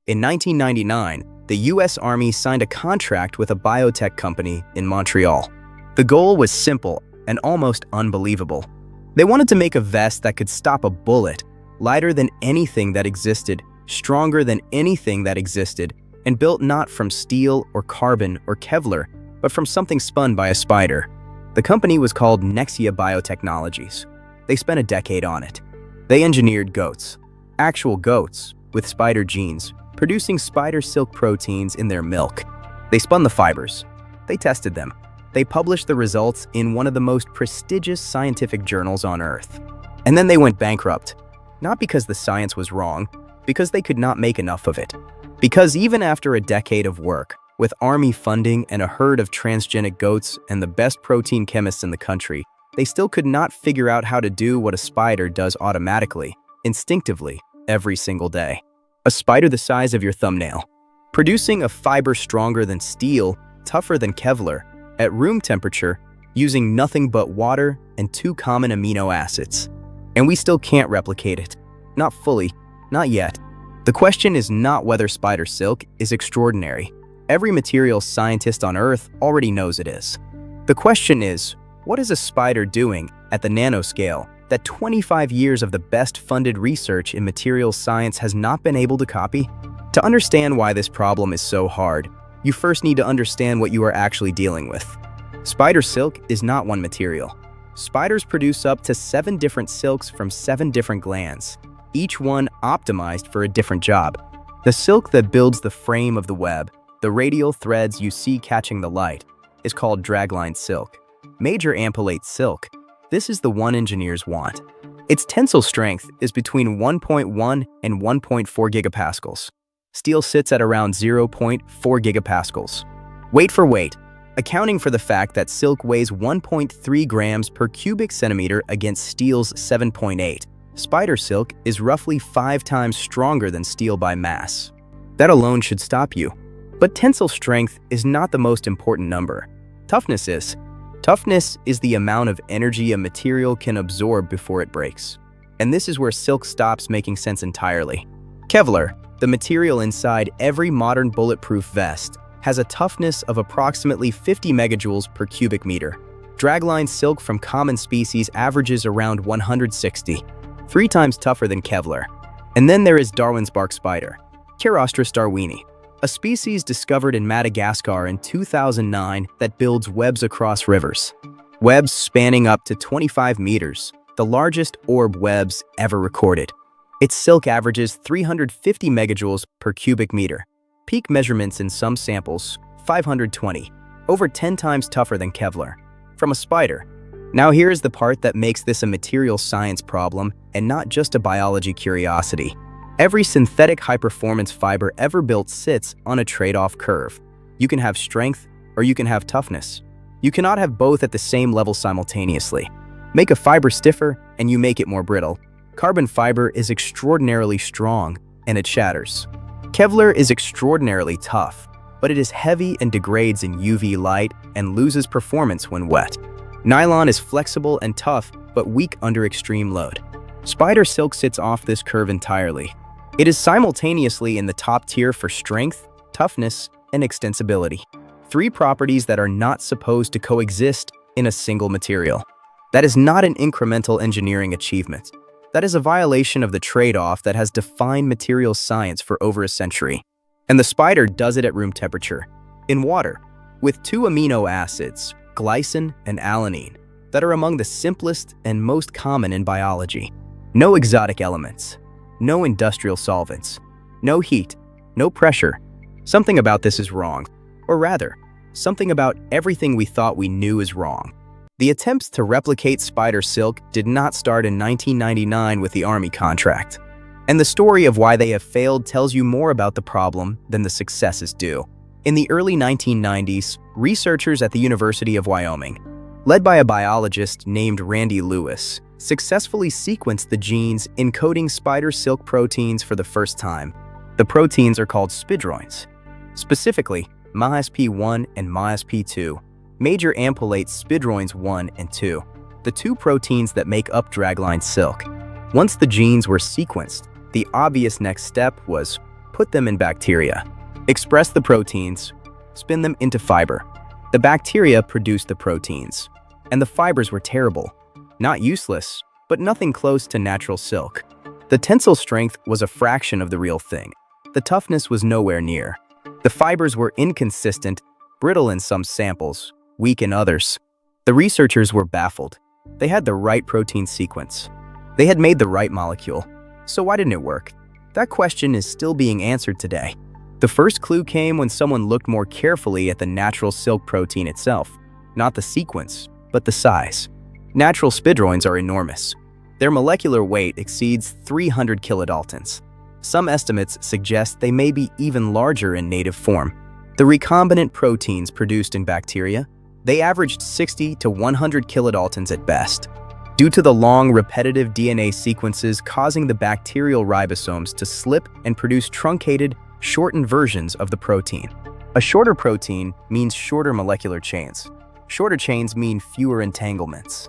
In 1999, the US Army signed a contract with a biotech company in Montreal. The goal was simple and almost unbelievable. They wanted to make a vest that could stop a bullet, lighter than anything that existed, stronger than anything that existed, and built not from steel or carbon or Kevlar, but from something spun by a spider. The company was called Nexia Biotechnologies. They spent a decade on it. They engineered goats, actual goats, with spider genes, producing spider silk proteins in their milk. They spun the fibers. They tested them. They published the results in one of the most prestigious scientific journals on Earth. And then they went bankrupt. Not because the science was wrong, because they could not make enough of it. Because even after a decade of work, with Army funding and a herd of transgenic goats and the best protein chemists in the country, they still could not figure out how to do what a spider does automatically, instinctively, every single day. A spider the size of your thumbnail, producing a fiber stronger than steel, tougher than Kevlar, at room temperature, using nothing but water and 2 common amino acids. And we still can't replicate it. Not fully, not yet. The question is not whether spider silk is extraordinary. Every material scientist on Earth already knows it is. The question is, what is a spider doing at the nanoscale that 25 years of the best funded research in materials science has not been able to copy? To understand why this problem is so hard, you first need to understand what you are actually dealing with. Spider silk is not one material. Spiders produce up to 7 different silks from 7 different glands, each one optimized for a different job. The silk that builds the frame of the web, the radial threads you see catching the light, is called dragline silk. Major ampollate silk, this is the one engineers want. Its tensile strength is between 1.1 and 1.4 gigapascals. Steel sits at around 0.4 gigapascals. Weight for weight, accounting for the fact that silk weighs 1.3 grams per cubic centimeter against steel's 7.8. Spider silk is roughly 5 times stronger than steel by mass. That alone should stop you. But tensile strength is not the most important number. Toughness is. Toughness is the amount of energy a material can absorb before it breaks. And this is where silk stops making sense entirely. Kevlar, the material inside every modern bulletproof vest, has a toughness of approximately 50 megajoules per cubic meter. Dragline silk from common species averages around 160, 3 times tougher than Kevlar. And then there is Darwin's bark spider, Chirostris darwini, a species discovered in Madagascar in 2009 that builds webs across rivers. Webs spanning up to 25 meters, the largest orb webs ever recorded. Its silk averages 350 megajoules per cubic meter. Peak measurements in some samples, 520, over 10 times tougher than Kevlar. From a spider. Now here is the part that makes this a material science problem and not just a biology curiosity. Every synthetic high-performance fiber ever built sits on a trade-off curve. You can have strength or you can have toughness. You cannot have both at the same level simultaneously. Make a fiber stiffer and you make it more brittle. Carbon fiber is extraordinarily strong and it shatters. Kevlar is extraordinarily tough, but it is heavy and degrades in UV light and loses performance when wet. Nylon is flexible and tough, but weak under extreme load. Spider silk sits off this curve entirely. It is simultaneously in the top tier for strength, toughness, and extensibility. 3 properties that are not supposed to coexist in a single material. That is not an incremental engineering achievement. That is a violation of the trade-off that has defined materials science for over a century. And the spider does it at room temperature, in water, with 2 amino acids, glycine and alanine, that are among the simplest and most common in biology. No exotic elements, no industrial solvents, no heat, no pressure. Something about this is wrong, or rather, something about everything we thought we knew is wrong. The attempts to replicate spider silk did not start in 1999 with the Army contract. And the story of why they have failed tells you more about the problem than the successes do. In the early 1990s, researchers at the University of Wyoming, led by a biologist named Randy Lewis, successfully sequenced the genes encoding spider silk proteins for the first time. The proteins are called spidroins. Specifically, MASP1 and MASP2, major ampollate spidroins 1 and 2, the 2 proteins that make up dragline silk. Once the genes were sequenced, the obvious next step was, put them in bacteria, express the proteins, spin them into fiber. The bacteria produced the proteins, and the fibers were terrible. Not useless, but nothing close to natural silk. The tensile strength was a fraction of the real thing. The toughness was nowhere near. The fibers were inconsistent, brittle in some samples, weak in others. The researchers were baffled. They had the right protein sequence. They had made the right molecule. So why didn't it work? That question is still being answered today. The first clue came when someone looked more carefully at the natural silk protein itself. Not the sequence, but the size. Natural spidroins are enormous. Their molecular weight exceeds 300 kilodaltons. Some estimates suggest they may be even larger in native form. The recombinant proteins produced in bacteria, they averaged 60 to 100 kilodaltons at best, due to the long, repetitive DNA sequences causing the bacterial ribosomes to slip and produce truncated, shortened versions of the protein. A shorter protein means shorter molecular chains. Shorter chains mean fewer entanglements.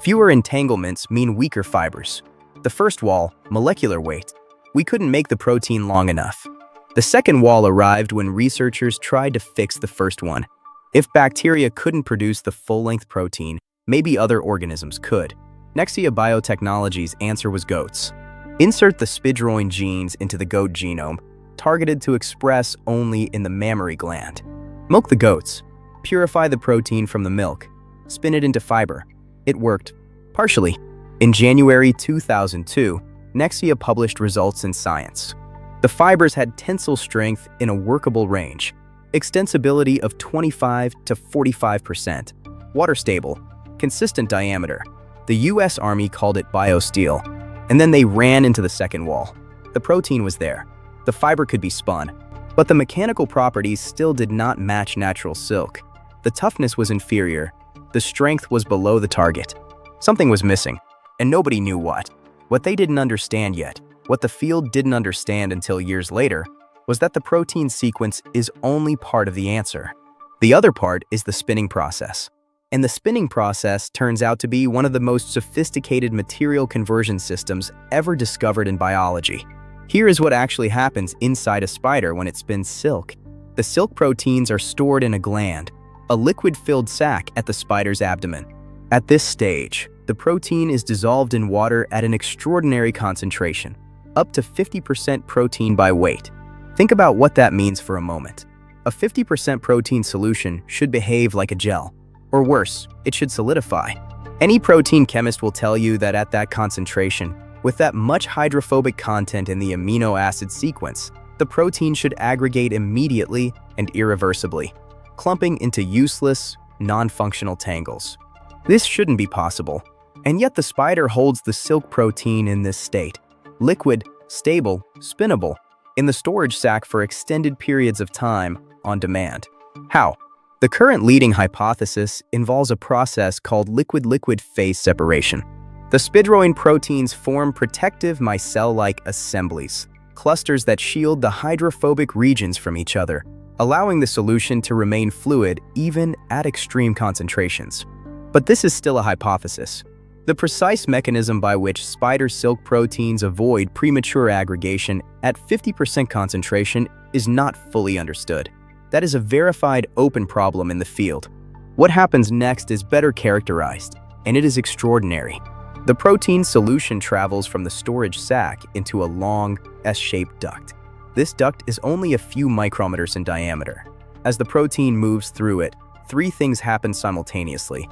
Fewer entanglements mean weaker fibers. The first wall, molecular weight. We couldn't make the protein long enough. The second wall arrived when researchers tried to fix the first one. If bacteria couldn't produce the full-length protein, maybe other organisms could. Nexia Biotechnology's answer was goats. Insert the spidroin genes into the goat genome, targeted to express only in the mammary gland. Milk the goats. Purify the protein from the milk. Spin it into fiber. It worked. Partially. In January 2002, Nexia published results in Science. The fibers had tensile strength in a workable range, extensibility of 25 to 45%, water stable, consistent diameter. The US Army called it biosteel, and then they ran into the second wall. The protein was there. The fiber could be spun, but the mechanical properties still did not match natural silk. The toughness was inferior. The strength was below the target. Something was missing, and nobody knew what. What they didn't understand yet, what the field didn't understand until years later, was that the protein sequence is only part of the answer. The other part is the spinning process. And the spinning process turns out to be one of the most sophisticated material conversion systems ever discovered in biology. Here is what actually happens inside a spider when it spins silk. The silk proteins are stored in a gland, a liquid-filled sac at the spider's abdomen. At this stage, the protein is dissolved in water at an extraordinary concentration, up to 50% protein by weight. Think about what that means for a moment. A 50% protein solution should behave like a gel. Or worse, it should solidify. Any protein chemist will tell you that at that concentration, with that much hydrophobic content in the amino acid sequence, the protein should aggregate immediately and irreversibly, clumping into useless, non-functional tangles. This shouldn't be possible, and yet the spider holds the silk protein in this state, liquid, stable, spinnable, in the storage sac for extended periods of time, on demand. How? The current leading hypothesis involves a process called liquid-liquid phase separation. The spidroin proteins form protective micelle-like assemblies, clusters that shield the hydrophobic regions from each other, allowing the solution to remain fluid even at extreme concentrations. But this is still a hypothesis. The precise mechanism by which spider silk proteins avoid premature aggregation at 50% concentration is not fully understood. That is a verified open problem in the field. What happens next is better characterized, and it is extraordinary. The protein solution travels from the storage sac into a long, S-shaped duct. This duct is only a few micrometers in diameter. As the protein moves through it, three things happen simultaneously.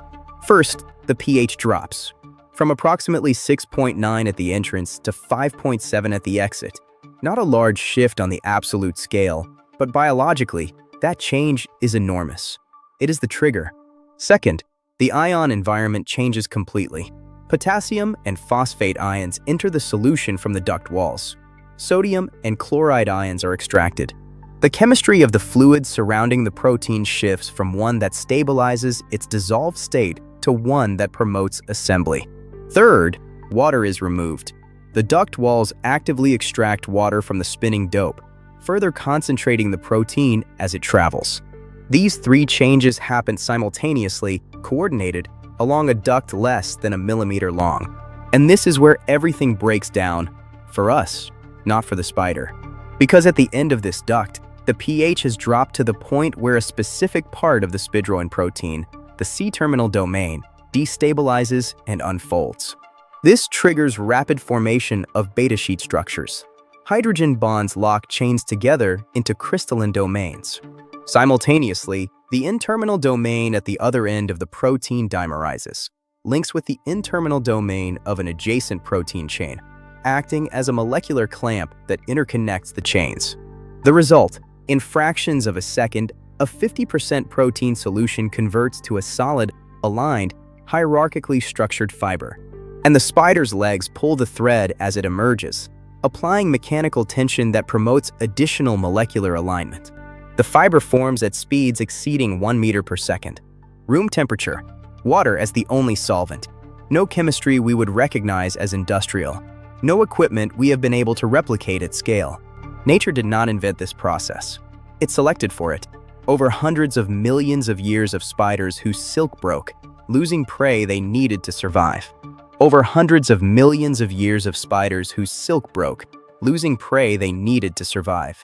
First, the pH drops from approximately 6.9 at the entrance to 5.7 at the exit. Not a large shift on the absolute scale, but biologically, that change is enormous. It is the trigger. Second, the ion environment changes completely. Potassium and phosphate ions enter the solution from the duct walls. Sodium and chloride ions are extracted. The chemistry of the fluid surrounding the protein shifts from one that stabilizes its dissolved state to one that promotes assembly. Third, water is removed. The duct walls actively extract water from the spinning dope, further concentrating the protein as it travels. These three changes happen simultaneously, coordinated, along a duct less than a millimeter long. And this is where everything breaks down, for us, not for the spider. Because at the end of this duct, the pH has dropped to the point where a specific part of the spidroin protein, the C-terminal domain, destabilizes and unfolds. This triggers rapid formation of beta sheet structures. Hydrogen bonds lock chains together into crystalline domains. Simultaneously, the N-terminal domain at the other end of the protein dimerizes, links with the N-terminal domain of an adjacent protein chain, acting as a molecular clamp that interconnects the chains. The result, in fractions of a second, a 50% protein solution converts to a solid, aligned, hierarchically structured fiber. And the spider's legs pull the thread as it emerges, applying mechanical tension that promotes additional molecular alignment. The fiber forms at speeds exceeding 1 meter per second. Room temperature, water as the only solvent. No chemistry we would recognize as industrial. No equipment we have been able to replicate at scale. Nature did not invent this process. It selected for it. Over hundreds of millions of years of spiders whose silk broke, losing prey they needed to survive. Over hundreds of millions of years of spiders whose silk broke, losing prey they needed to survive.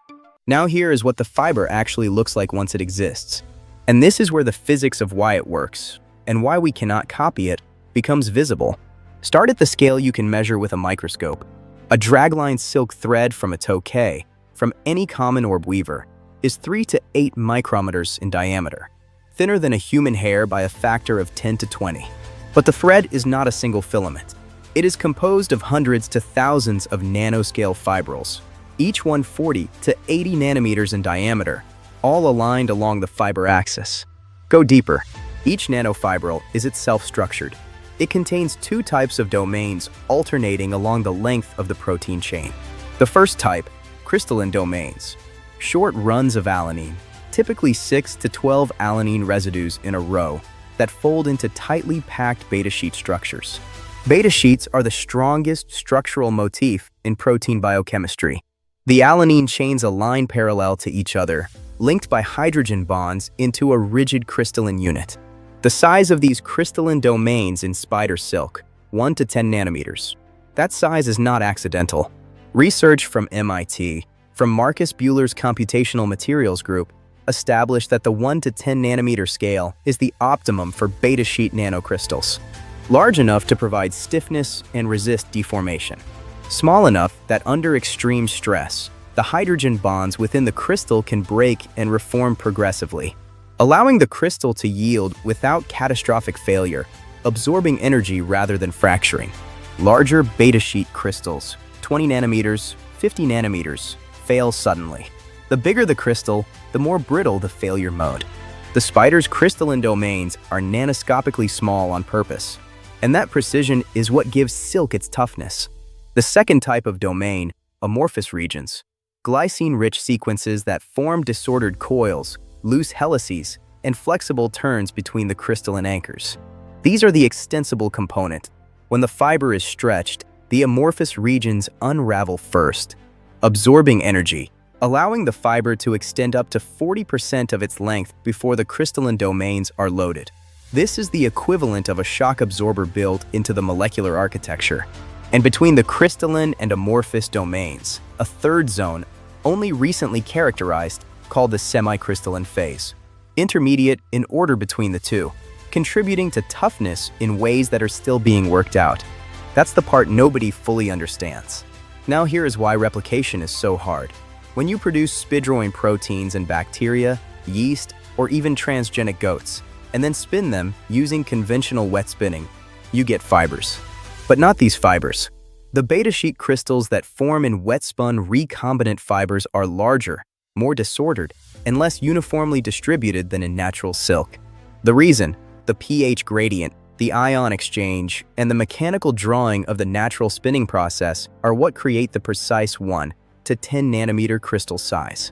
Now here is what the fiber actually looks like once it exists. And this is where the physics of why it works, and why we cannot copy it, becomes visible. Start at the scale you can measure with a microscope. A dragline silk thread from a tokay, from any common orb weaver, is 3 to 8 micrometers in diameter, thinner than a human hair by a factor of 10 to 20. But the thread is not a single filament. It is composed of hundreds to thousands of nanoscale fibrils, each one 40 to 80 nanometers in diameter, all aligned along the fiber axis. Go deeper. Each nanofibril is itself structured. It contains 2 types of domains alternating along the length of the protein chain. The first type, crystalline domains, short runs of alanine, typically 6 to 12 alanine residues in a row, that fold into tightly packed beta sheet structures. Beta sheets are the strongest structural motif in protein biochemistry. The alanine chains align parallel to each other, linked by hydrogen bonds into a rigid crystalline unit. The size of these crystalline domains in spider silk, 1 to 10 nanometers. That size is not accidental. Research from MIT, from Marcus Buehler's computational materials group, established that the 1 to 10 nanometer scale is the optimum for beta sheet nanocrystals, large enough to provide stiffness and resist deformation, small enough that under extreme stress, the hydrogen bonds within the crystal can break and reform progressively, allowing the crystal to yield without catastrophic failure, absorbing energy rather than fracturing. Larger beta sheet crystals, 20 nanometers, 50 nanometers, fail suddenly. The bigger the crystal, the more brittle the failure mode. The spider's crystalline domains are nanoscopically small on purpose, and that precision is what gives silk its toughness. The second type of domain, amorphous regions, glycine-rich sequences that form disordered coils, loose helices, and flexible turns between the crystalline anchors. These are the extensible component. When the fiber is stretched, the amorphous regions unravel first, absorbing energy, allowing the fiber to extend up to 40% of its length before the crystalline domains are loaded. This is the equivalent of a shock absorber built into the molecular architecture. And between the crystalline and amorphous domains, a third zone, only recently characterized, called the semi-crystalline phase, intermediate in order between the two, contributing to toughness in ways that are still being worked out. That's the part nobody fully understands. Now here is why replication is so hard. When you produce spidroin proteins in bacteria, yeast, or even transgenic goats, and then spin them using conventional wet spinning, you get fibers. But not these fibers. The beta sheet crystals that form in wet-spun recombinant fibers are larger, more disordered, and less uniformly distributed than in natural silk. The reason, the pH gradient, the ion exchange, and the mechanical drawing of the natural spinning process are what create the precise 1 to 10 nanometer crystal size.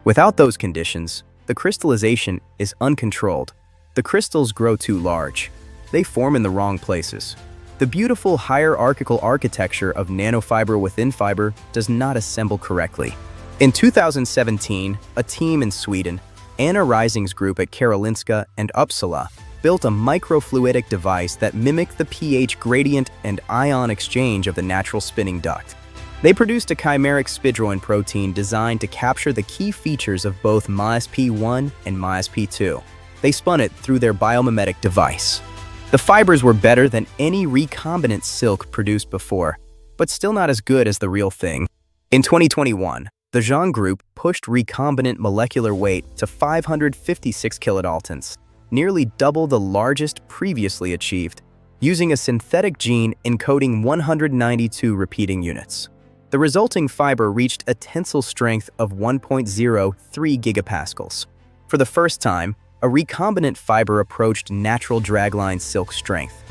Without those conditions, the crystallization is uncontrolled. The crystals grow too large. They form in the wrong places. The beautiful hierarchical architecture of nanofiber within fiber does not assemble correctly. In 2017, a team in Sweden, Anna Rising's group at Karolinska and Uppsala, built a microfluidic device that mimicked the pH gradient and ion exchange of the natural spinning duct. They produced a chimeric spidroin protein designed to capture the key features of both MASP1 and MASP2. They spun it through their biomimetic device. The fibers were better than any recombinant silk produced before, but still not as good as the real thing. In 2021, the Zhang group pushed recombinant molecular weight to 556 kilodaltons, nearly double the largest previously achieved, using a synthetic gene encoding 192 repeating units. The resulting fiber reached a tensile strength of 1.03 gigapascals. For the first time, a recombinant fiber approached natural dragline silk strength.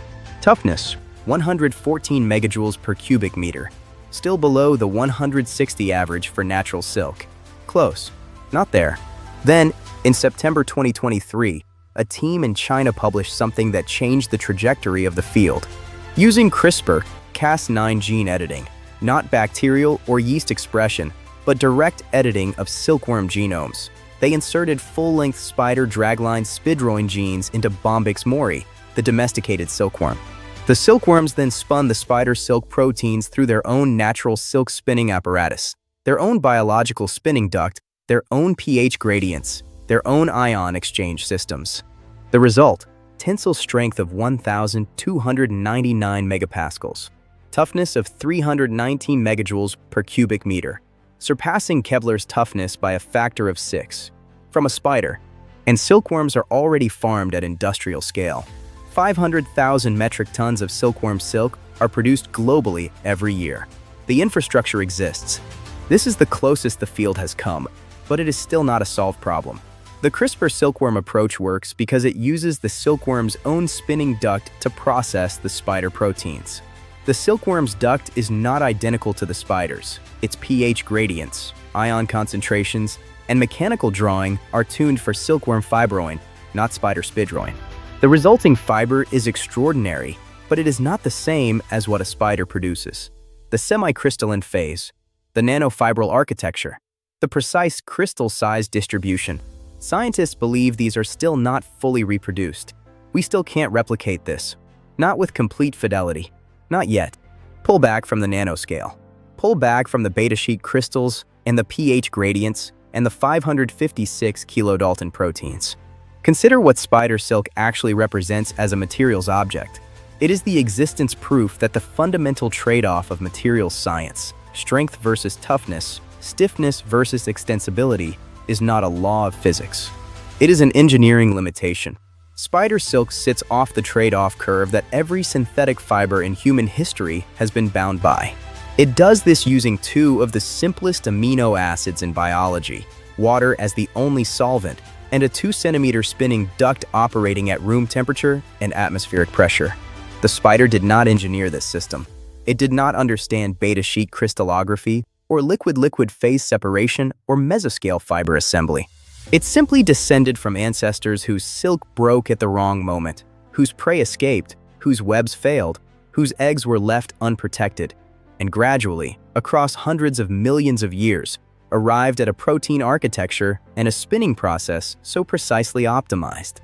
Toughness, 114 megajoules per cubic meter, still below the 160 average for natural silk. Close, not there. Then, in September 2023, a team in China published something that changed the trajectory of the field. Using CRISPR-Cas9 gene editing, not bacterial or yeast expression, but direct editing of silkworm genomes, they inserted full-length spider dragline spidroin genes into Bombyx mori, the domesticated silkworm. The silkworms then spun the spider silk proteins through their own natural silk spinning apparatus, their own biological spinning duct, their own pH gradients, their own ion exchange systems. The result, tensile strength of 1,299 megapascals, toughness of 319 megajoules per cubic meter, surpassing Kevlar's toughness by a factor of 6. From a spider, and silkworms are already farmed at industrial scale. 500,000 metric tons of silkworm silk are produced globally every year. The infrastructure exists. This is the closest the field has come, but it is still not a solved problem. The CRISPR silkworm approach works because it uses the silkworm's own spinning duct to process the spider proteins. The silkworm's duct is not identical to the spider's. Its pH gradients, ion concentrations, and mechanical drawing are tuned for silkworm fibroin, not spider spidroin. The resulting fiber is extraordinary, but it is not the same as what a spider produces. The semi-crystalline phase, the nanofibril architecture, the precise crystal size distribution. Scientists believe these are still not fully reproduced. We still can't replicate this. Not with complete fidelity. Not yet. Pull back from the nanoscale. Pull back from the beta sheet crystals and the pH gradients and the 556 kilodalton proteins. Consider what spider silk actually represents as a materials object. It is the existence proof that the fundamental trade-off of materials science, strength versus toughness, stiffness versus extensibility, is not a law of physics. It is an engineering limitation. Spider silk sits off the trade-off curve that every synthetic fiber in human history has been bound by. It does this using two of the simplest amino acids in biology, water as the only solvent, and a 2-centimeter spinning duct operating at room temperature and atmospheric pressure. The spider did not engineer this system. It did not understand beta sheet crystallography or liquid-liquid phase separation or mesoscale fiber assembly. It simply descended from ancestors whose silk broke at the wrong moment, whose prey escaped, whose webs failed, whose eggs were left unprotected, and gradually, across hundreds of millions of years, arrived at a protein architecture and a spinning process so precisely optimized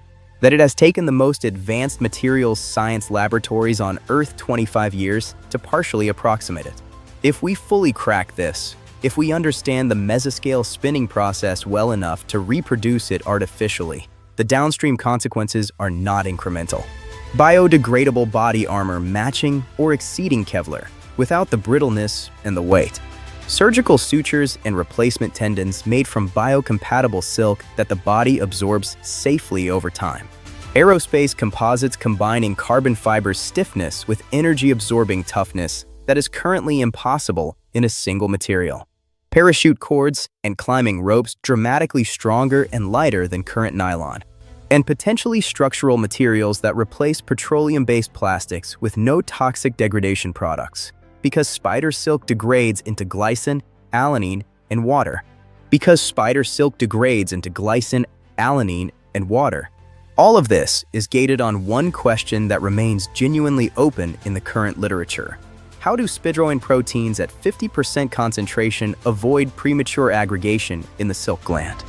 that it has taken the most advanced materials science laboratories on Earth 25 years to partially approximate it. If we fully crack this, if we understand the mesoscale spinning process well enough to reproduce it artificially, the downstream consequences are not incremental. Biodegradable body armor matching or exceeding Kevlar, without the brittleness and the weight. Surgical sutures and replacement tendons made from biocompatible silk that the body absorbs safely over time. Aerospace composites combining carbon fiber stiffness with energy-absorbing toughness that is currently impossible in a single material. Parachute cords and climbing ropes dramatically stronger and lighter than current nylon. And potentially structural materials that replace petroleum-based plastics with no toxic degradation products. Because spider silk degrades into glycine, alanine, and water. Because spider silk degrades into glycine, alanine, and water. All of this is gated on one question that remains genuinely open in the current literature. How do spidroin proteins at 50% concentration avoid premature aggregation in the silk gland?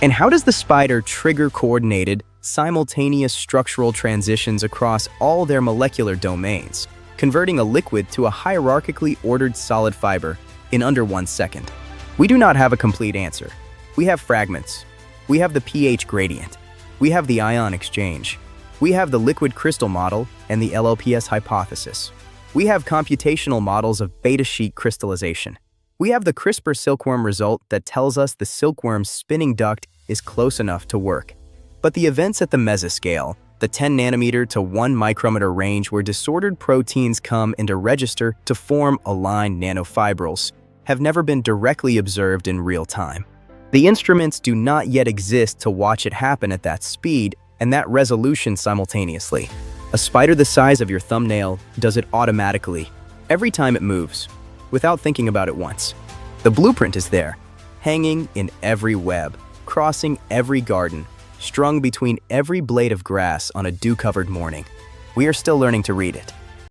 And how does the spider trigger coordinated, simultaneous structural transitions across all their molecular domains, converting a liquid to a hierarchically ordered solid fiber in under 1 second. We do not have a complete answer. We have fragments. We have the pH gradient. We have the ion exchange. We have the liquid crystal model and the LLPS hypothesis. We have computational models of beta sheet crystallization. We have the CRISPR silkworm result that tells us the silkworm's spinning duct is close enough to work. But the events at the mesoscale, the 10 nanometer to 1 micrometer range where disordered proteins come into register to form aligned nanofibrils, have never been directly observed in real time. The instruments do not yet exist to watch it happen at that speed and that resolution simultaneously. A spider the size of your thumbnail does it automatically, every time it moves, without thinking about it once. The blueprint is there, hanging in every web, crossing every garden, strung between every blade of grass on a dew-covered morning. We are still learning to read it.